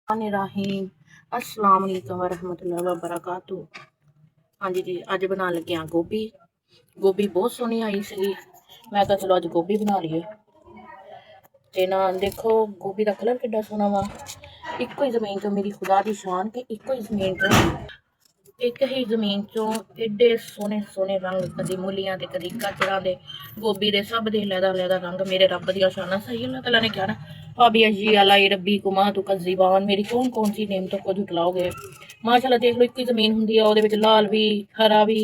राहीम अस्सलाम वालेकुम वरहमतुल्लाहि वबरकातुह। हाँ जी अज बना लगे हाँ गोभी। गोभी बहुत सोहनी आई सी। मैं कहा चलो अज गोभी बना लीए। ते ना देखो गोभी का कलर कितना सोहना वा। इको ही जमीन चो मेरी खुदा की शान के इको ही जमीन चो एक ही जमीन चो एडे सोहने सोहने रंग कदी मूलियां दे कदी गाजरां दे गोभी दे सब दे लैदा लैदा रंग मेरे रब दियां शानां। सही अल्लाह तआला ने कहा ना भाभी अजी अलाई रब्बी कुमा तू कज़ीबान मेरी कौन कौन सी नेमतों को झुटलाओगे। माशाल्लाह देख लो एक ही जमीन हुंदी है, ਉਹਦੇ ਵਿੱਚ लाल भी हरा भी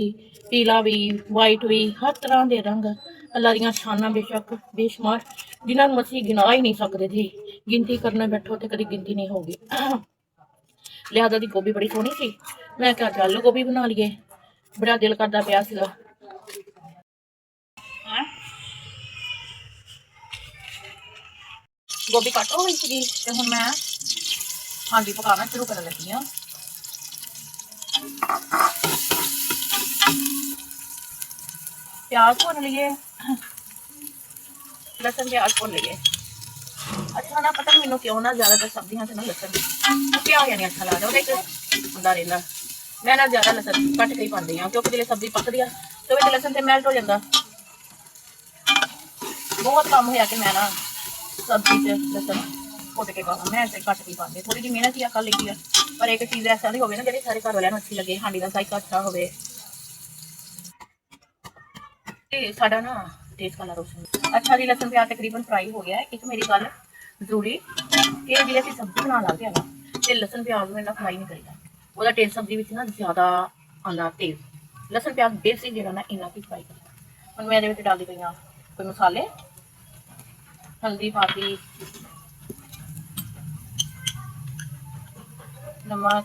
पीला भी वाइट भी हर तरह के रंग अल्लाह दियां शानां बेशक बेशुमार जिन्होंने असीं गिना ही नहीं सकते थे। गिनती करने बैठो तो कभी गिनती नहीं होगी। लिहाजा दी गोभी बड़ी सोहनी सी। मैं क्या चल गोभी बना लीए। बड़ा दिल करता पिया सीगा। गोभी कट हो गई सी ते हुण मैं हाँ जी पकाना शुरू कर लगी हाँ। प्याज भुन लिए, लसन प्याज भुन लिए। अच्छा ना पता मैनू क्यों ना ज्यादातर सब्जियां च ना लसन प्याज नहीं अच्छा लगता, वो होंदा रहिंदा। मैं ना ज्यादा लसन कट के ही पाती हाँ क्योंकि जो सब्जी पकदी है तो लसन से मैल्ट हो जाता। बहुत कम होया कि मैं ना सब्जी च लसन कुट के पावा, मैं ऐसे कट के पाती। थोड़ी जी मेहनत ही कर ली है पर एक चीज़ ऐसा नहीं हो ना जी सारे घर वालों अच्छी लगे, हांडी का जायका अच्छा हो। साडा ना टेस्ट कलर रोशन अच्छा जी। लसन प्याज तकरीबन फ्राई हो गया है। एक मेरी गल जरूरी कि जिले असं सब्जी बना लगते हैं ना तो लसन प्याज में फ्राई नहीं करेगा, वो टेस्ट सब्जी में ना ज़्यादा आता टेस्ट। लसन प्याज बेसिक जो ना इन्ना की फ्राई करना। हम मैं डालती पई कोई मसाले, हल्दी पाती, नमक,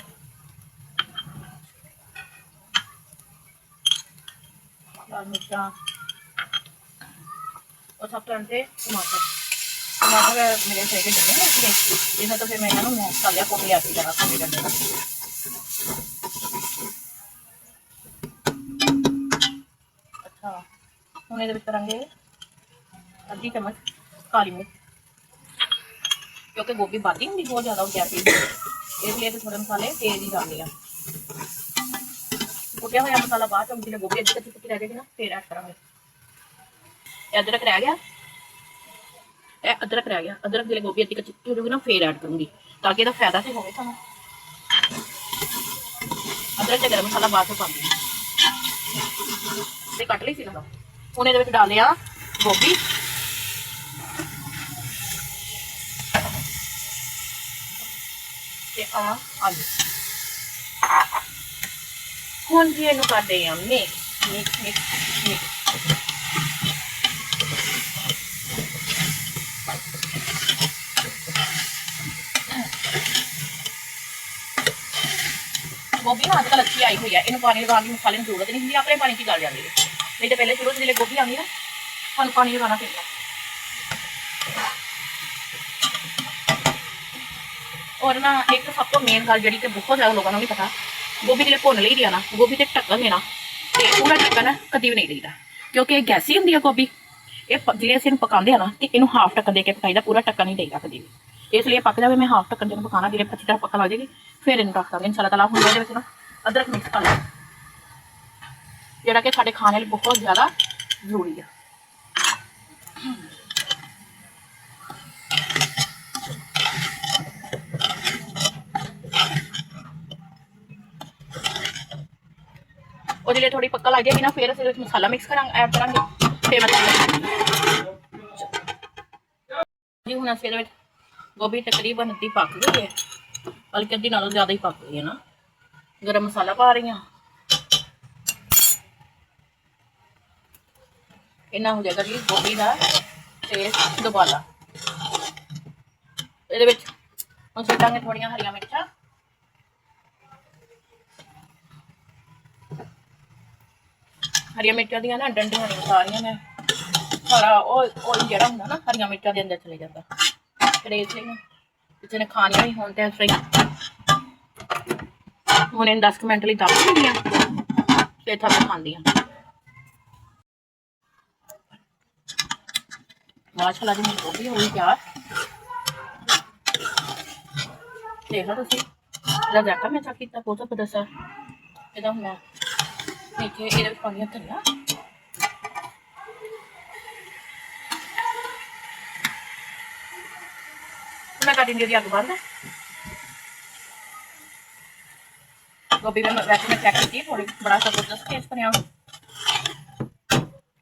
लाल मिर्चा और सब तरह से टमाटर। टमाटर मेरे सही के डले इसलिए इन्हें तो फिर मैं इन्होंने मसाले को भी ऐसी तरह को डले। अच्छा हूँ ये करेंगे अद्धी चम्मच काली मिर्च क्योंकि गोभी बादी होंगी बहुत ज़्यादा गैस इसलिए तो थोड़े मसाले तेज ही डाल लिया। कुटिया हुआ मसाला बाद चो जो गोभी अद्धी कच्ची पक्की रह जाएगी ना फिर ऐड करा। अदरक रह गया, अदरक रह गया। अदरक जो गोभी अद्धी कच्ची पक्की हो जाएगी ना फिर ऐड करूँगी ताकि इसका फायदा तो हो। अदरक से गर्म मसाला बाद चो पाती कट ली सी हूँ ये डालिया गोभी आलू। हुण जी इनू करदे आ मिक्स मिक्स मिक्स मिक्स। गोभी ना अजकल अच्छी आई हुई है, इन पानी लगाने की मसाले की जरूरत नहीं होंगी, अपने पानी की गल जाती है। नहीं तो पहले शुरू से जो गोभी आती ना हम पानी लगाना पड़ेगा। और ना एक सब तो मेन गल जी बहुत ज्यादा लोगों को नहीं पता, गोभी जो भुन ली दी है ना गोभी से ढक्कन देना तो पूरा ढक्कन कभी भी नहीं देता क्योंकि गैसी होंगी है गोभी। ये जो असं पकाते हैं ना तो इन्हू हाफ ढक्कन दे के पकाई पूरा ढक्कन नहीं देगा कभी भी, इसलिए पक जाए। मैं हाफ ढक्कन जो पकाना जो अच्छी तरह पकन लग जाएगी फिर इन रख देंगे इंशाअल्लाह ताला। हम ये ना अदरक मिक्स कर लें जोड़ा कि साढ़े खाने बहुत ज़्यादा जरूरी है। और जो थोड़ी पक्का लग जाएगी ना फिर असं मसाला मिक्स करा ऐड करेंगे फिर जी। हूँ असं गोभी तकरीबन अद्धी पक गई है, बल्कि अद्धी नालों ज़्यादा ही पक गई है ना। गरम मसाला पा रही हूँ, इन्ना हो जाएगा जी गोभी का टेस्ट दोबारा। ये हम सुटांगे थोड़िया हरिया मिर्चा, हरिया मिर्चा दी ना डंडियां नहीं सारिया मैं सारा ऑयल जो होंगे ना हरिया मिर्चा के अंदर चले जाता। फिर इसलिए ना किसी ने खानिया भी हो तो ऐसे हूँ इन 10 मिनट लिए दब दी फिर थोड़ा खाती हाँ। माशाल्लाह जी मेरी गोभी हो गई तैयार। ਦੇਖ ਲਓ ਤੁਸੀਂ ਇਹਦਾ ਜਾਕਾ ਮੈਂ ਚੈੱਕ ਕੀਤਾ ਬਹੁਤ ਜ਼ਬਰਦਸਤ ਆ। ਇਹਦਾ ਹੁਣ ਮੈਂ ਨੀਚੇ ਇਹਦੇ ਵਿੱਚ ਪਾਣੀ ਧਨੀਆ ਮੈਂ ਕਰ ਦਿੰਦੀ ਉਹਦੀ ਅੱਗ ਬੰਦ। गोभी में वैसे मैं चेक की थोड़ी बड़ा जबरदस्त टेस्ट बनया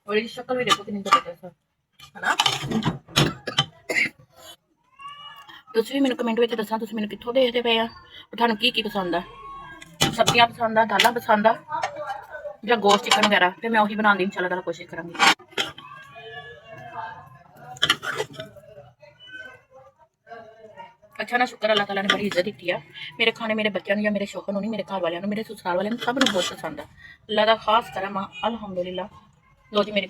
और इसकी शक्ल भी देखो कितनी जबरदस्त है ना। तुसीं भी मैनूं कमेंट में दसना तुसीं मैनूं कित्थों देखदे पे आ और तुहानूं की पसंद है, सब्जियां पसंद आ, दालां पसंद आ या गोश्त चिकन वगैरह। फिर मैं उही बनाने की इंशाल्लाह ताला कोशिश करांगी। अच्छा ना शुक्र अल्लाह ताला ने बड़ी इज्जत दी है। मेरे खाने मेरे बच्चों या मेरे शौहर नहीं, मेरे घर वालों, मेरे ससुराल वालों सब बहुत पसंद है। अल्लाह का खास करम अल्हम्दुलिल्लाह। लो जी मेरी